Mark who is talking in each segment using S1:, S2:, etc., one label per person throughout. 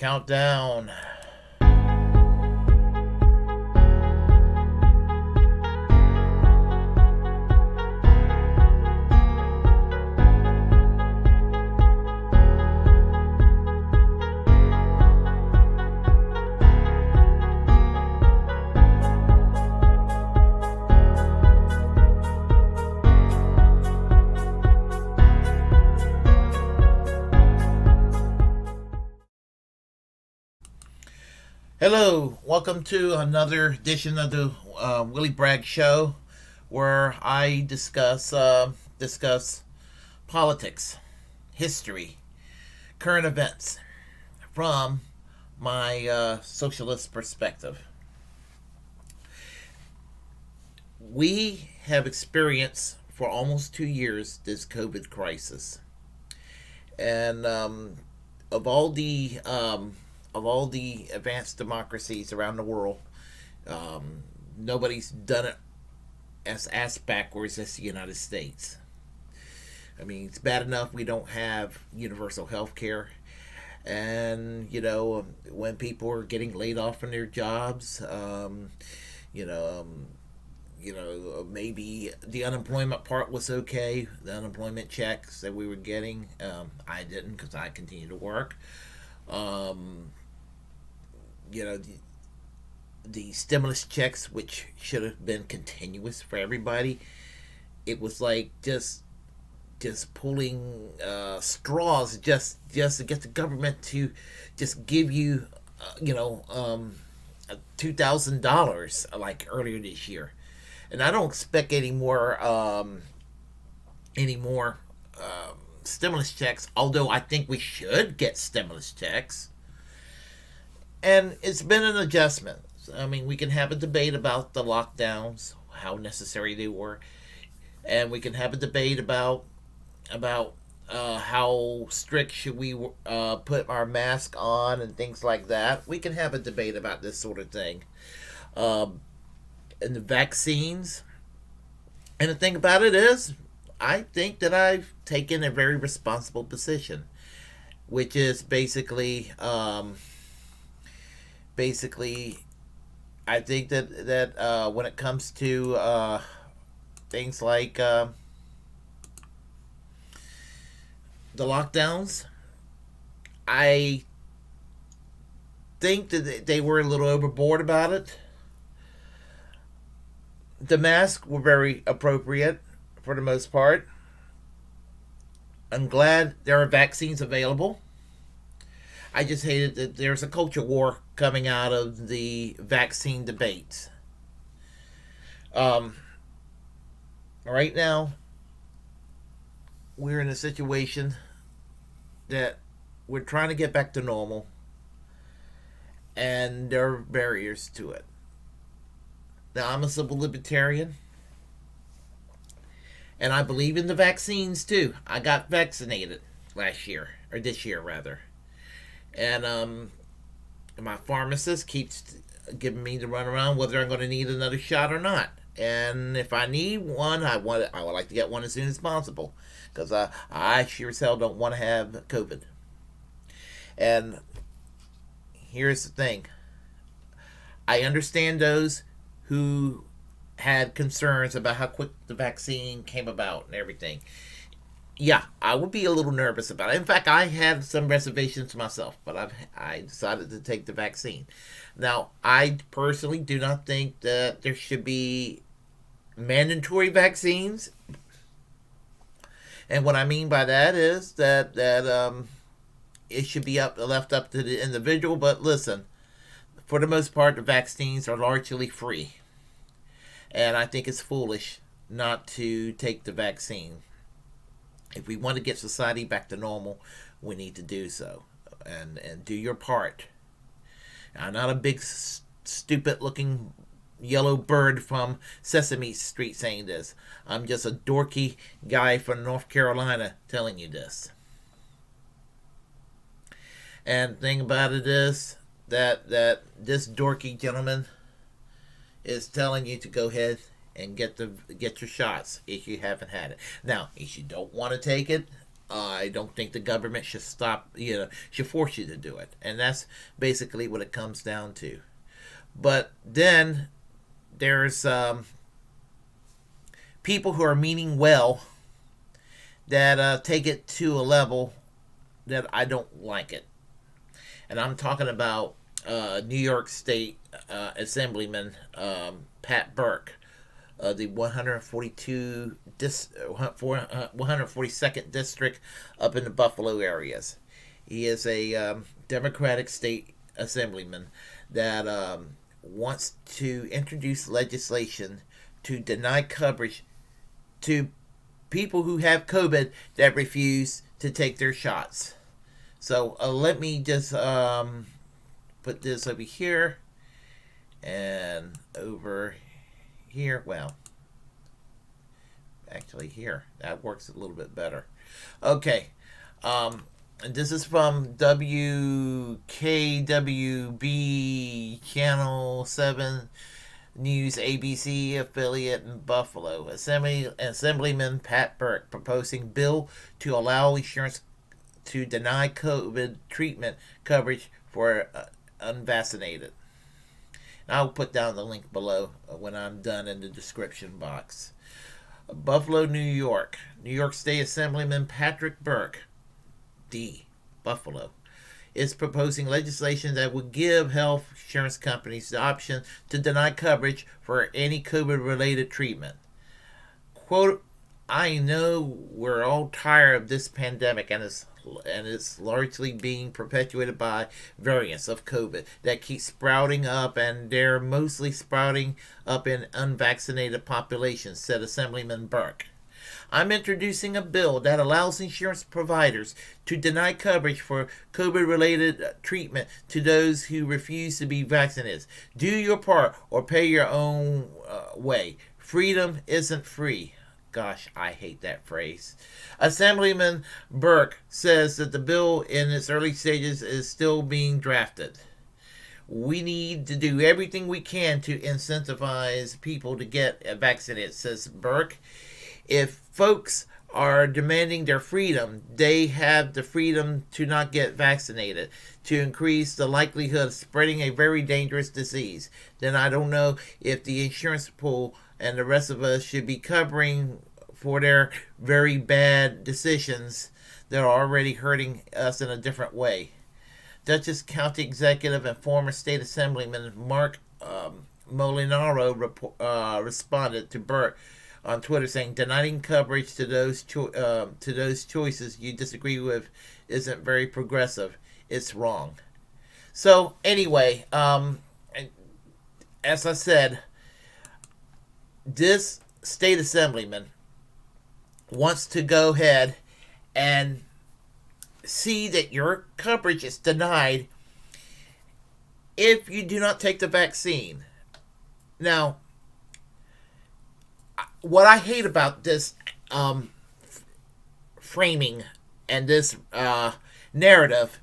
S1: Countdown. Hello, welcome to another edition of the Willie Bragg Show, where I discuss politics, history, current events from my socialist perspective. We have experienced for almost 2 years this COVID crisis, and of all the advanced democracies around the world, nobody's done it as ass backwards as the United States. I mean, it's bad enough we don't have universal health care. And, when people are getting laid off from their jobs, you know, um, maybe the unemployment part was okay. The unemployment checks that we were getting, I didn't because I continued to work. Um, you know, the stimulus checks, which should have been continuous for everybody, it was like just pulling straws just to get the government to just give you $2,000 like earlier this year. And I don't expect any more stimulus checks, although I think we should get stimulus checks. And it's been an adjustment. I mean, we can have a debate about the lockdowns, how necessary they were, and we can have a debate about how strict should we put our mask on and things like that. We can have a debate about this sort of thing. Um, and the vaccines. And the thing about it is, I think that I've taken a very responsible position, which is basically, I think that when it comes to things like the lockdowns, I think that they were a little overboard about it. The masks were very appropriate for the most part. I'm glad there are vaccines available. I just hated that there's a culture war coming out of the vaccine debates. Um, right now, we're in a situation that we're trying to get back to normal, and there are barriers to it. Now, I'm a civil libertarian, and I believe in the vaccines too. I got vaccinated last year, or this year rather. And my pharmacist keeps giving me the runaround whether I'm going to need another shot or not. And if I need one, I would like to get one as soon as possible, because I sure as hell don't want to have COVID. And here's the thing: I understand those who had concerns about how quick the vaccine came about and everything. Yeah, I would be a little nervous about it. In fact, I had some reservations myself, but I decided to take the vaccine. Now, I personally do not think that there should be mandatory vaccines, and what I mean by that is that it should be left up to the individual. But listen, for the most part, the vaccines are largely free, and I think it's foolish not to take the vaccine. If we want to get society back to normal, we need to do so, and do your part. I'm not a big stupid looking yellow bird from Sesame Street saying this. I'm just a dorky guy from North Carolina telling you this. And the thing about it is that this dorky gentleman is telling you to go ahead and get your shots if you haven't had it. Now, if you don't want to take it, I don't think the government should should force you to do it. And that's basically what it comes down to. But then there's people who are meaning well that take it to a level that I don't like it. And I'm talking about New York State Assemblyman Pat Burke, the 142nd district up in the Buffalo areas. He is a Democratic state assemblyman that wants to introduce legislation to deny coverage to people who have COVID that refuse to take their shots. So let me just put this over here and over here. Well, actually here. That works a little bit better. Okay. This is from WKWB Channel 7 News ABC affiliate in Buffalo. Assemblyman Pat Burke proposing bill to allow insurance to deny COVID treatment coverage for unvaccinated. And I'll put down the link below when I'm done in the description box. Buffalo, New York. New York State Assemblyman Patrick Burke, D. Buffalo, is proposing legislation that would give health insurance companies the option to deny coverage for any COVID-related treatment. Quote, I know we're all tired of this pandemic and it's largely being perpetuated by variants of COVID that keep sprouting up, and they're mostly sprouting up in unvaccinated populations, said Assemblyman Burke. I'm introducing a bill that allows insurance providers to deny coverage for COVID-related treatment to those who refuse to be vaccinated. Do your part or pay your own way. Freedom isn't free. Gosh, I hate that phrase. Assemblyman Burke says that the bill in its early stages is still being drafted. We need to do everything we can to incentivize people to get vaccinated, says Burke. If folks are demanding their freedom, they have the freedom to not get vaccinated, to increase the likelihood of spreading a very dangerous disease. Then I don't know if the insurance pool and the rest of us should be covering for their very bad decisions that are already hurting us in a different way. Dutchess County Executive and former State Assemblyman Mark Molinaro responded to Burke on Twitter saying, denying coverage to those choices you disagree with isn't very progressive. It's wrong. So anyway, as I said, this state assemblyman wants to go ahead and see that your coverage is denied if you do not take the vaccine. Now, what I hate about this framing and this narrative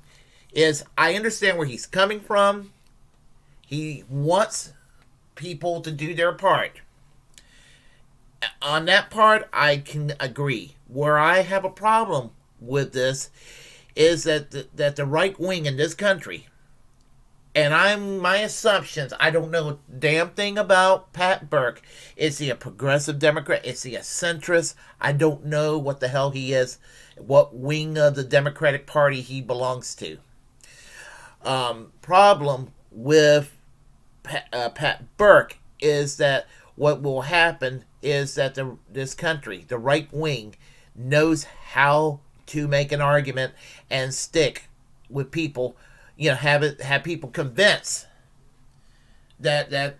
S1: is I understand where he's coming from. He wants people to do their part. On that part, I can agree. Where I have a problem with this is that the right wing in this country, and my assumptions, I don't know a damn thing about Pat Burke. Is he a progressive Democrat? Is he a centrist? I don't know what the hell he is, what wing of the Democratic Party he belongs to. Problem with Pat Burke is that what will happen is that this country, the right wing, knows how to make an argument and stick with people. Have people convinced that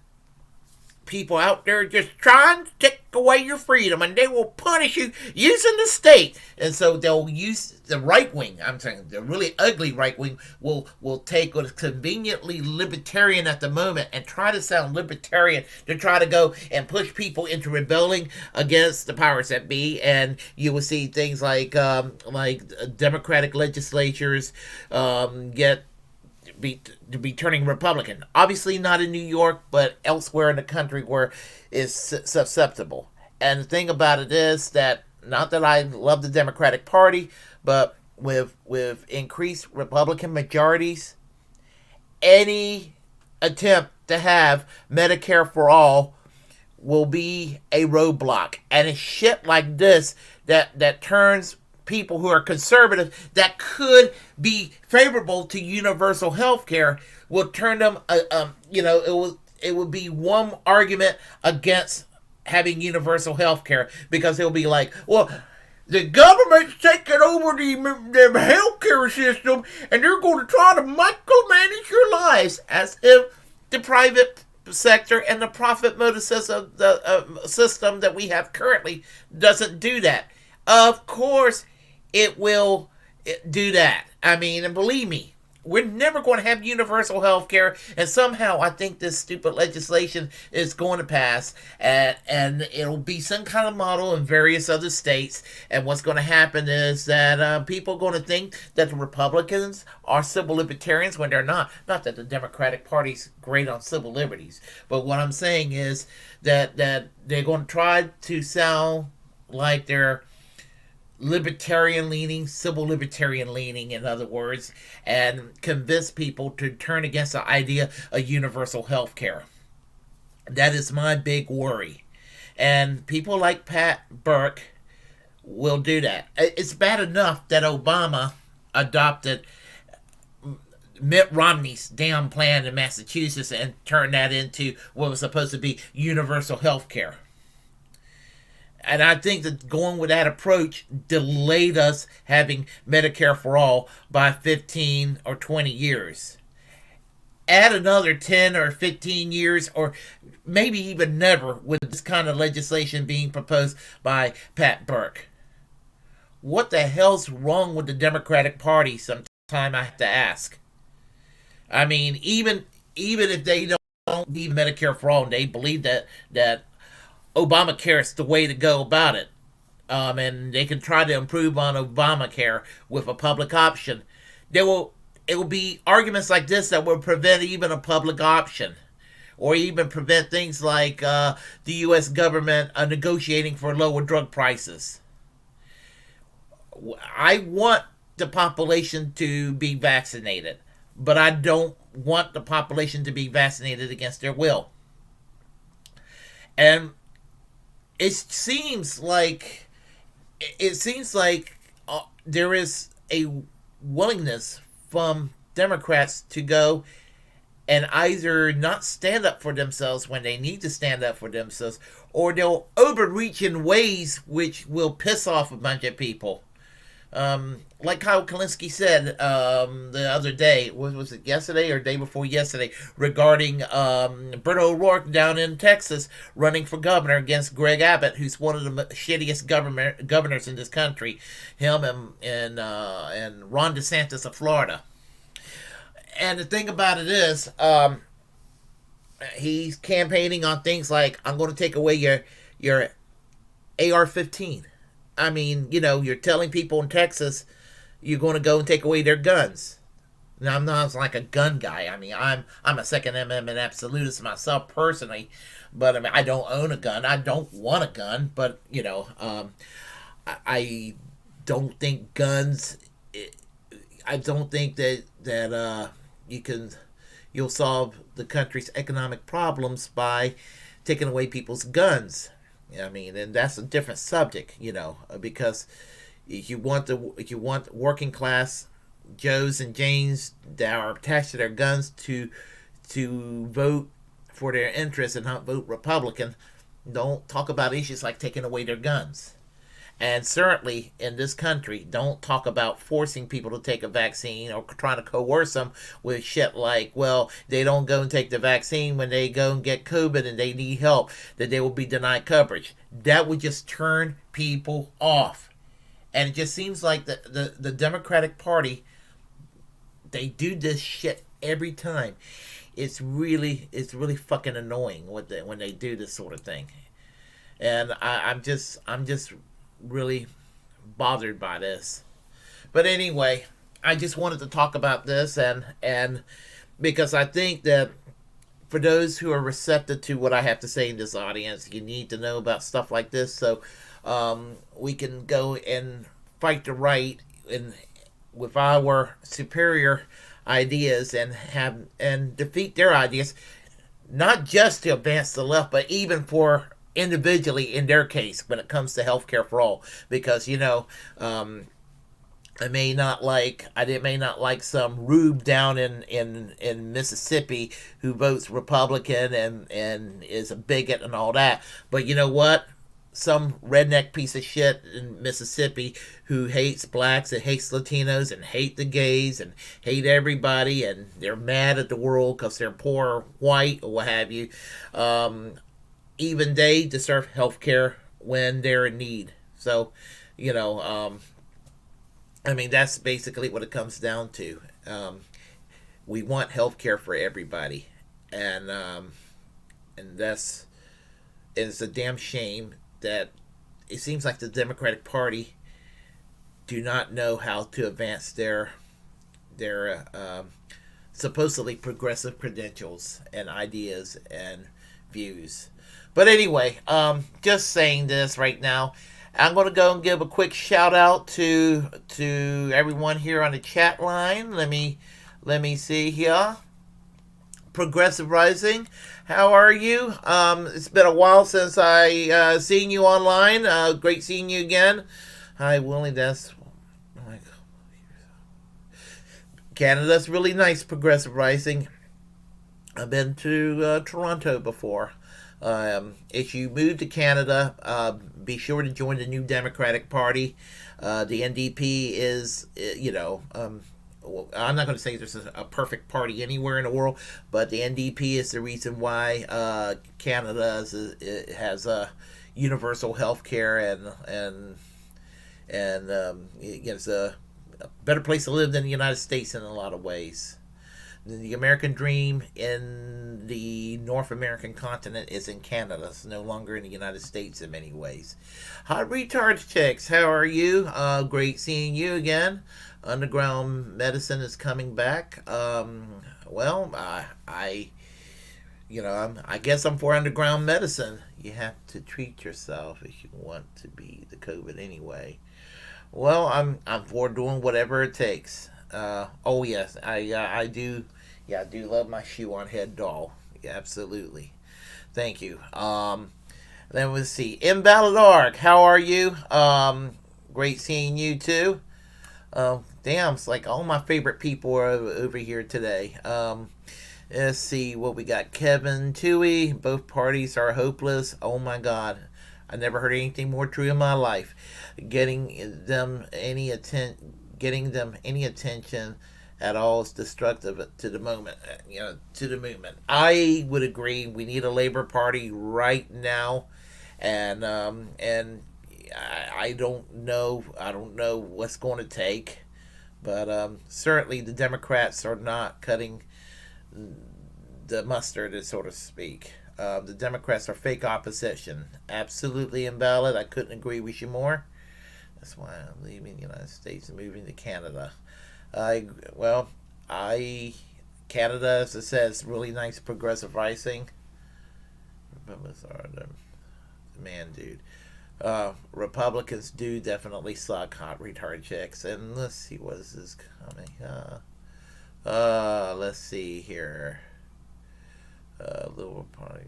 S1: people out there just trying to take away your freedom, and they will punish you using the state. And so they'll use the right wing. I'm saying the really ugly right wing will take what is conveniently libertarian at the moment and try to sound libertarian to try to go and push people into rebelling against the powers that be. And you will see things like Democratic legislatures be turning Republican. Obviously not in New York, but elsewhere in the country where it's susceptible. And the thing about it is that not that I love the Democratic Party, but with increased Republican majorities, any attempt to have Medicare for all will be a roadblock. And it's shit like this that turns people who are conservative that could be favorable to universal health care will turn them it would be one argument against having universal health care, because it'll be like, well, the government's taking over the healthcare system, and they're going to try to micromanage your lives, as if the private sector and the profit motive system, the system that we have currently, doesn't do that. Of course, it will do that. I mean, and believe me, we're never going to have universal health care, and somehow I think this stupid legislation is going to pass, and it'll be some kind of model in various other states, and what's going to happen is that people are going to think that the Republicans are civil libertarians when they're not. Not that the Democratic Party's great on civil liberties, but what I'm saying is that they're going to try to sound like they're libertarian leaning, civil libertarian leaning, in other words, and convince people to turn against the idea of universal health care. That is my big worry. And people like Pat Burke will do that. It's bad enough that Obama adopted Mitt Romney's damn plan in Massachusetts and turned that into what was supposed to be universal health care. And I think that going with that approach delayed us having Medicare for all by 15 or 20 years. Add another 10 or 15 years, or maybe even never, with this kind of legislation being proposed by Pat Burke. What the hell's wrong with the Democratic Party? Sometime I have to ask. I mean, even if they don't need Medicare for all, and they believe that Obamacare is the way to go about it, and they can try to improve on Obamacare with a public option, it will be arguments like this that will prevent even a public option, or even prevent things like the U.S. government negotiating for lower drug prices. I want the population to be vaccinated, but I don't want the population to be vaccinated against their will. And it seems like there is a willingness from Democrats to go and either not stand up for themselves when they need to stand up for themselves, or they'll overreach in ways which will piss off a bunch of people. Like Kyle Kalinske said the other day, was it yesterday or day before yesterday, regarding Beto O'Rourke down in Texas running for governor against Greg Abbott, who's one of the shittiest governors in this country. Him and Ron DeSantis of Florida. And the thing about it is, he's campaigning on things like, I'm going to take away your AR-15. I mean, you're telling people in Texas you're going to go and take away their guns. Now, I'm not like a gun guy. I mean, I'm a Second Amendment absolutist myself personally, but I mean, I don't own a gun. I don't want a gun, but I don't think guns. I don't think that you'll solve the country's economic problems by taking away people's guns. I mean, and that's a different subject, because if you want working class Joes and Janes that are attached to their guns to vote for their interests and not vote Republican, don't talk about issues like taking away their guns. And certainly in this country, don't talk about forcing people to take a vaccine or trying to coerce them with shit like, well, they don't go and take the vaccine when they go and get COVID and they need help, that they will be denied coverage. That would just turn people off. And it just seems like the Democratic Party, they do this shit every time. It's really fucking annoying when they do this sort of thing. And I'm just really bothered by this. But anyway, I just wanted to talk about this, and because I think that for those who are receptive to what I have to say in this audience, you need to know about stuff like this. So we can go and fight the right and with our superior ideas and have and defeat their ideas, not just to advance the left, but even for individually in their case when it comes to healthcare for all. Because I may not like some rube down in Mississippi who votes Republican and is a bigot and all that. But you know what? Some redneck piece of shit in Mississippi who hates blacks and hates Latinos and hate the gays and hate everybody, and they're mad at the world because they're poor, white, or what have you. Even they deserve health care when they're in need. So, you know, that's basically what it comes down to. We want health care for everybody, and that's it's a damn shame that it seems like the Democratic Party do not know how to advance their supposedly progressive credentials and ideas and views. But anyway, just saying this right now. I'm going to go and give a quick shout out to everyone here on the chat line. Let me see here. Progressive Rising, how are you? It's been a while since I seen you online. Great seeing you again. Hi, Willie. That's Canada's really nice. Progressive Rising. I've been to Toronto before. If you move to Canada, be sure to join the New Democratic Party. The NDP is, I'm not going to say there's a perfect party anywhere in the world, but the NDP is the reason why Canada has universal health care and it's a better place to live than the United States in a lot of ways. The American dream in the North American continent is in Canada. It's no longer in the United States in many ways. Hot Retard Chicks, how are you? Great seeing you again. Underground medicine is coming back. I guess I'm for underground medicine. You have to treat yourself if you want to be the COVID anyway. Well, I'm for doing whatever it takes. Oh yes, I do. Yeah, I do love my shoe on head doll. Yeah, absolutely. Thank you. Then we'll see. Invalid Arc, how are you? Great seeing you too. Damn, it's like all my favorite people are over here today. Let's see what we got. Kevin Toohey, both parties are hopeless. Oh my God. I never heard anything more true in my life. Getting them any attention at all is destructive to the moment. To the movement. I would agree. We need a Labor Party right now, and I don't know. I don't know what's going to take, but certainly the Democrats are not cutting the mustard, so to speak. The Democrats are fake opposition. Absolutely invalid. I couldn't agree with you more. That's why I'm leaving the United States and moving to Canada. Canada, as it says, really nice progressive rising. Republicans are the man, dude. Republicans do definitely suck, hot retard chicks. And let's see, what is this coming? Let's see here. Liberal Party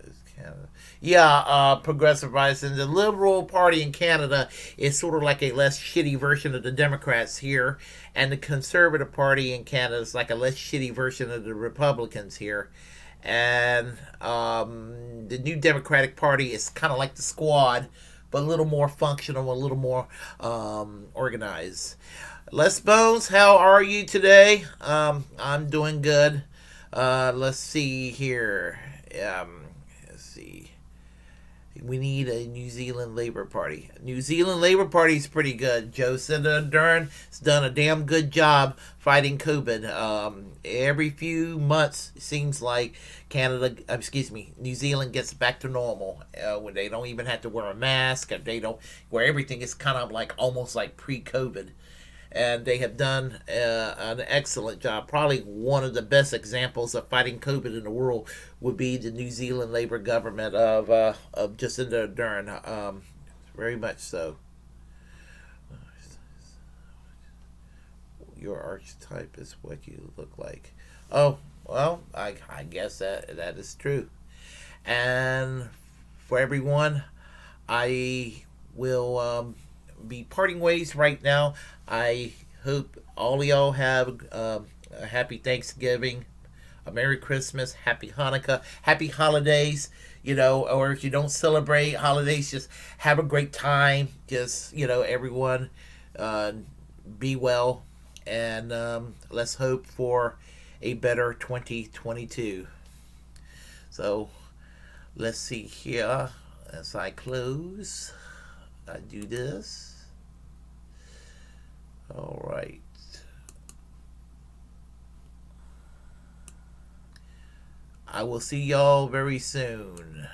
S1: is Canada. Yeah, progressive rising. The Liberal Party in Canada is sort of like a less shitty version of the Democrats here, and the Conservative Party in Canada is like a less shitty version of the Republicans here. And the New Democratic Party is kind of like the Squad, but a little more functional, a little more organized. Les Bones, how are you today? I'm doing good. Let's see here. Let's see. We need a New Zealand Labour Party. New Zealand Labour Party is pretty good. Jacinda Ardern has done a damn good job fighting COVID. Every few months, it seems like New Zealand gets back to normal. When they don't even have to wear a mask, where everything is kind of like almost like pre-COVID. And they have done an excellent job. Probably one of the best examples of fighting COVID in the world would be the New Zealand Labour government of Jacinda Ardern. very much so. Your archetype is what you look like. Oh, well, I guess that is true. And for everyone, I will be parting ways right now. I hope all of y'all have a happy Thanksgiving, a Merry Christmas, Happy Hanukkah, Happy Holidays. Or if you don't celebrate holidays, just have a great time. Just, everyone uh, be well. And let's hope for a better 2022. So let's see here as I close. I do this. All right. I will see y'all very soon.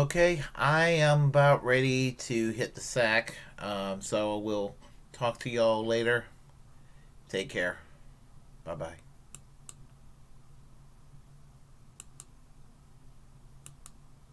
S1: Okay, I am about ready to hit the sack. So we'll talk to y'all later. Take care. Bye bye.